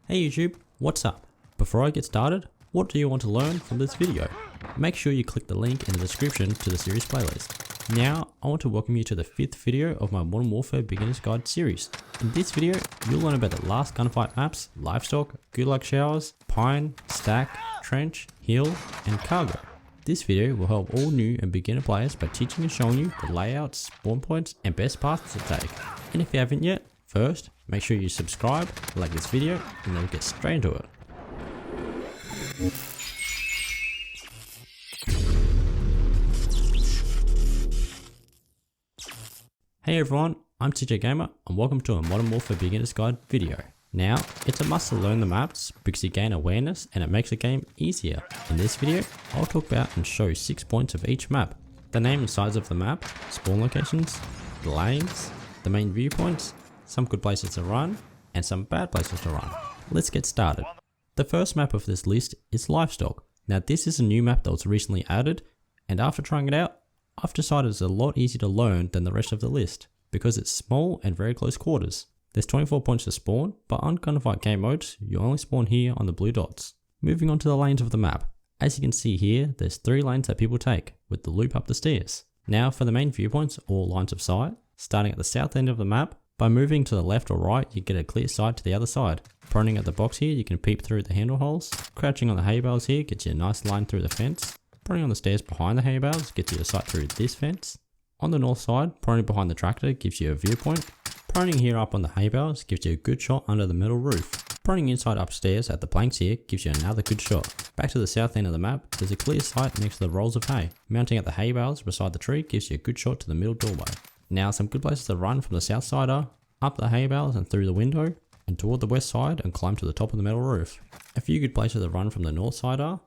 Hey YouTube, what's up? Before I get started, what do you want to learn from this video? Make sure you click the link in the description to the series playlist. Now, I want to welcome you to the 5th video of my Modern Warfare Beginner's Guide series. In this video, you'll learn about the last gunfight maps, Livestock, Gulag Showers, Pine, Stack, Trench, Hill, and Cargo. This video will help all new and beginner players by teaching and showing you the layouts, spawn points, and best paths to take. And if you haven't yet, first, make sure you subscribe, like this video, and then we'll get straight into it. Hey everyone, I'm TJ Gamer, and welcome to a Modern Warfare Beginner's Guide video. Now, it's a must to learn the maps because you gain awareness and it makes the game easier. In this video, I'll talk about and show 6 points of each map, the name and size of the map, spawn locations, the lanes, the main viewpoints, some good places to run, and some bad places to run. Let's get started. The first map of this list is Livestock. Now this is a new map that was recently added, and after trying it out, I've decided it's a lot easier to learn than the rest of the list, because it's small and very close quarters. There's 24 points to spawn, but on gunfight game modes, you only spawn here on the blue dots. Moving on to the lanes of the map. As you can see here, there's 3 lanes that people take, with the loop up the stairs. Now for the main viewpoints or lines of sight, starting at the south end of the map, by moving to the left or right, you get a clear sight to the other side. Proning at the box here, you can peep through the handle holes. Crouching on the hay bales here gets you a nice line through the fence. Proning on the stairs behind the hay bales gets you a sight through this fence. On the north side, proning behind the tractor gives you a viewpoint. Proning here up on the hay bales gives you a good shot under the metal roof. Proning inside upstairs at the planks here gives you another good shot. Back to the south end of the map, there's a clear sight next to the rolls of hay. Mounting at the hay bales beside the tree gives you a good shot to the middle doorway. Now some good places to run from the south side are up the hay bales and through the window, and toward the west side and climb to the top of the metal roof. A few good places to run from the north side are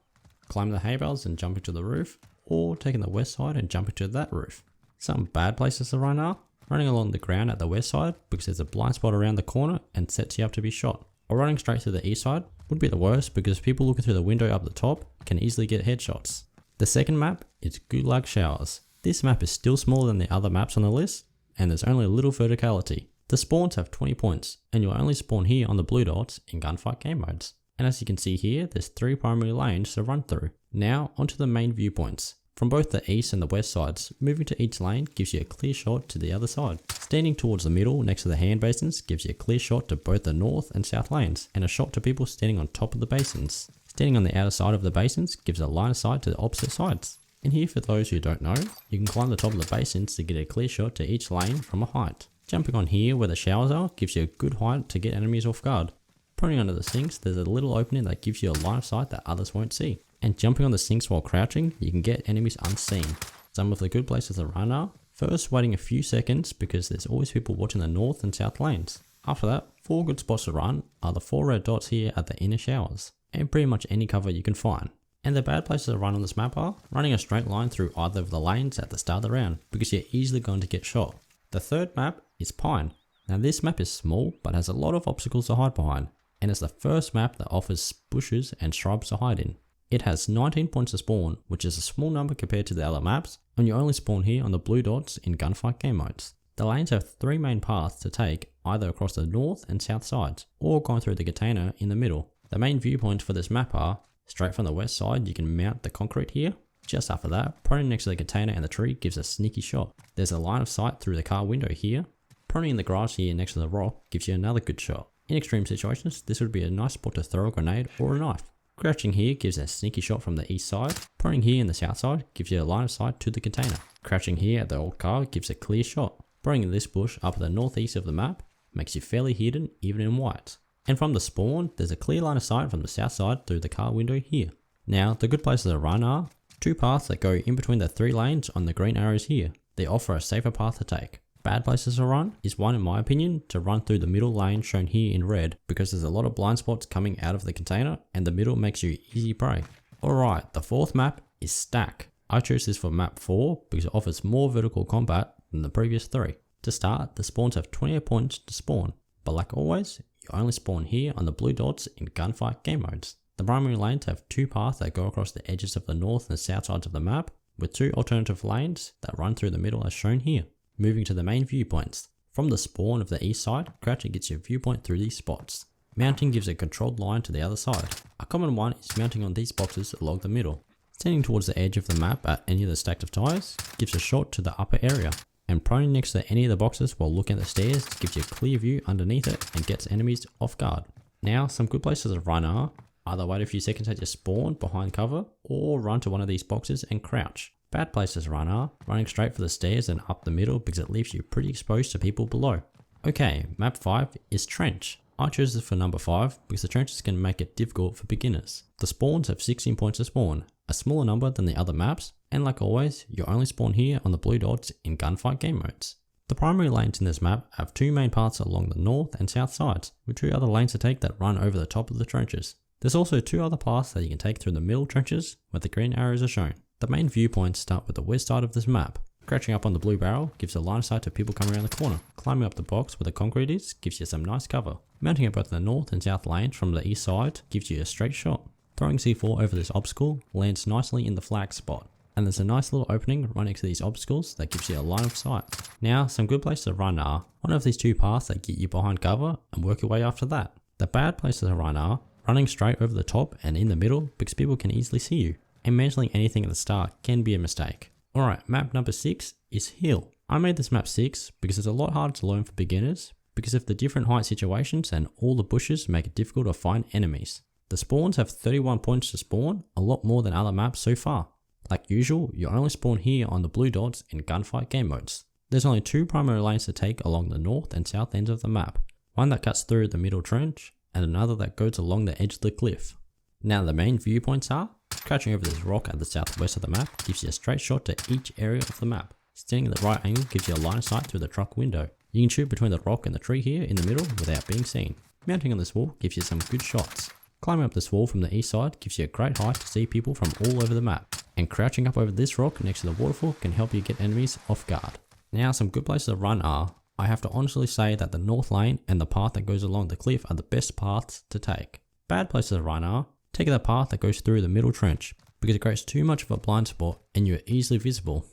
climb the hay bales and jumping to the roof, or taking the west side and jumping to that roof. Some bad places to run are running along the ground at the west side because there's a blind spot around the corner and sets you up to be shot. Or running straight to the east side would be the worst because people looking through the window up the top can easily get headshots. The second map is Gulag Showers. This map is still smaller than the other maps on the list, and there's only a little verticality. The spawns have 20 points, and you'll only spawn here on the blue dots in gunfight game modes. And as you can see here, there's 3 primary lanes to run through. Now onto the main viewpoints. From both the east and the west sides, moving to each lane gives you a clear shot to the other side. Standing towards the middle next to the hand basins gives you a clear shot to both the north and south lanes, and a shot to people standing on top of the basins. Standing on the outer side of the basins gives a line of sight to the opposite sides. And here, for those who don't know, you can climb the top of the basins to get a clear shot to each lane from a height. Jumping on here where the showers are gives you a good height to get enemies off guard. Proning under the sinks, there's a little opening that gives you a line of sight that others won't see. And jumping on the sinks while crouching, you can get enemies unseen. Some of the good places to run are first waiting a few seconds because there's always people watching the north and south lanes. After that, 4 good spots to run are the 4 red dots here at the inner showers, and pretty much any cover you can find. And the bad places to run on this map are running a straight line through either of the lanes at the start of the round because you're easily going to get shot. The third map is Pine. Now this map is small but has a lot of obstacles to hide behind, and it's the first map that offers bushes and shrubs to hide in. It has 19 points to spawn, which is a small number compared to the other maps, and you only spawn here on the blue dots in gunfight game modes. The lanes have 3 main paths to take, either across the north and south sides, or going through the container in the middle. The main viewpoints for this map are straight from the west side, you can mount the concrete here. Just after that, proning next to the container and the tree gives a sneaky shot. There's a line of sight through the car window here. Proning in the grass here next to the rock gives you another good shot. In extreme situations, this would be a nice spot to throw a grenade or a knife. Crouching here gives a sneaky shot from the east side. Proning here in the south side gives you a line of sight to the container. Crouching here at the old car gives a clear shot. Proning in this bush up at the northeast of the map makes you fairly hidden even in white. And from the spawn, there's a clear line of sight from the south side through the car window here. Now, the good places to run are 2 paths that go in between the 3 lanes on the green arrows here. They offer a safer path to take. Bad places to run is one, in my opinion, to run through the middle lane shown here in red because there's a lot of blind spots coming out of the container and the middle makes you easy prey. Alright, the 4th map is Stack. I chose this for map 4 because it offers more vertical combat than the previous 3. To start, the spawns have 28 points to spawn, but like always, you only spawn here on the blue dots in gunfight game modes. The primary lanes have 2 paths that go across the edges of the north and south sides of the map, with 2 alternative lanes that run through the middle as shown here. Moving to the main viewpoints. From the spawn of the east side, crouching gets you a viewpoint through these spots. Mounting gives a controlled line to the other side. A common one is mounting on these boxes along the middle. Standing towards the edge of the map at any of the stacks of tyres gives a shot to the upper area. And proning next to any of the boxes while looking at the stairs gives you a clear view underneath it and gets enemies off guard. Now, some good places to run are either wait a few seconds at your spawn behind cover or run to one of these boxes and crouch. Bad places to run are running straight for the stairs and up the middle because it leaves you pretty exposed to people below. Okay, map 5 is Trench. I chose this for number 5 because the trenches can make it difficult for beginners. The spawns have 16 points to spawn, a smaller number than the other maps, and like always, you only spawn here on the blue dots in gunfight game modes. The primary lanes in this map have 2 main paths along the north and south sides, with 2 other lanes to take that run over the top of the trenches. There's also 2 other paths that you can take through the middle trenches where the green arrows are shown. The main viewpoints start with the west side of this map. Crouching up on the blue barrel gives a line of sight to people coming around the corner. Climbing up the box where the concrete is gives you some nice cover. Mounting at both the north and south lanes from the east side gives you a straight shot. Throwing C4 over this obstacle lands nicely in the flag spot. And there's a nice little opening right next to these obstacles that gives you a line of sight. Now, some good places to run are one of these 2 paths that get you behind cover and work your way after that. The bad places to run are running straight over the top and in the middle because people can easily see you. And mentioning anything at the start can be a mistake. Alright, map number 6 is Hill. I made this map 6 because it's a lot harder to learn for beginners because of the different height situations and all the bushes make it difficult to find enemies. The spawns have 31 points to spawn, a lot more than other maps so far. Like usual, you only spawn here on the blue dots in gunfight game modes. There's only 2 primary lanes to take along the north and south ends of the map. One that cuts through the middle trench and another that goes along the edge of the cliff. Now the main viewpoints are crouching over this rock at the southwest of the map gives you a straight shot to each area of the map. Standing at the right angle gives you a line of sight through the truck window. You can shoot between the rock and the tree here in the middle without being seen. Mounting on this wall gives you some good shots. Climbing up this wall from the east side gives you a great height to see people from all over the map. And crouching up over this rock next to the waterfall can help you get enemies off guard. Now some good places to run are, I have to honestly say that the north lane and the path that goes along the cliff are the best paths to take. Bad places to run are, take the path that goes through the middle trench because it creates too much of a blind spot and you're easily visible.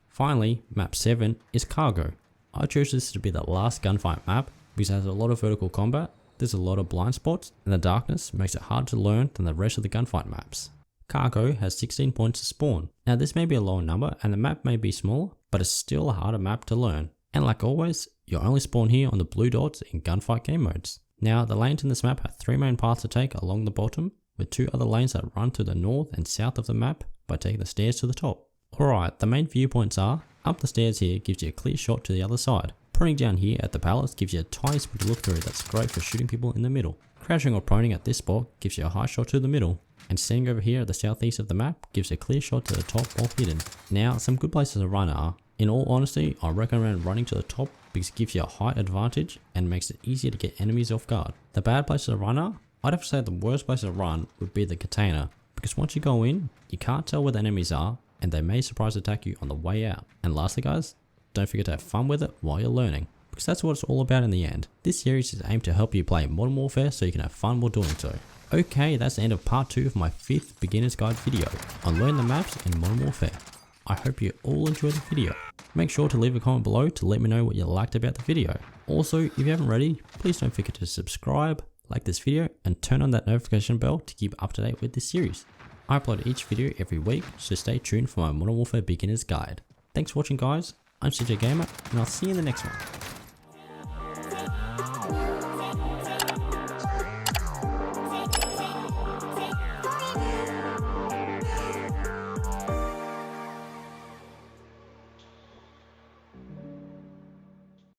Finally, map 7 is Cargo. I chose this to be the last gunfight map because it has a lot of vertical combat, there's a lot of blind spots, and the darkness makes it harder to learn than the rest of the gunfight maps. Cargo has 16 points to spawn. Now this may be a lower number and the map may be smaller, but it's still a harder map to learn. And like always, you only spawn here on the blue dots in gunfight game modes. Now the lanes in this map have 3 main paths to take along the bottom, with 2 other lanes that run to the north and south of the map by taking the stairs to the top. Alright, the main viewpoints are, up the stairs here gives you a clear shot to the other side. Proning down here at the palace gives you a tiny spot to look through that's great for shooting people in the middle. Crouching or proning at this spot gives you a high shot to the middle. And standing over here at the southeast of the map gives a clear shot to the top while hidden. Now, some good places to run are, in all honesty, I recommend running to the top because it gives you a height advantage and makes it easier to get enemies off guard. The bad places to run are, I'd have to say the worst place to run would be the container because once you go in, you can't tell where the enemies are and they may surprise attack you on the way out. And lastly guys, don't forget to have fun with it while you're learning, because that's what it's all about in the end. This series is aimed to help you play Modern Warfare so you can have fun while doing so. Okay, that's the end of part 2 of my 5th beginner's guide video on learning the maps in Modern Warfare. I hope you all enjoyed the video. Make sure to leave a comment below to let me know what you liked about the video. Also, if you haven't already, please don't forget to subscribe, like this video, and turn on that notification bell to keep up to date with this series. I upload each video every week, so stay tuned for my Modern Warfare beginner's guide. Thanks for watching guys. I'm CJ Gamer, and I'll see you in the next one.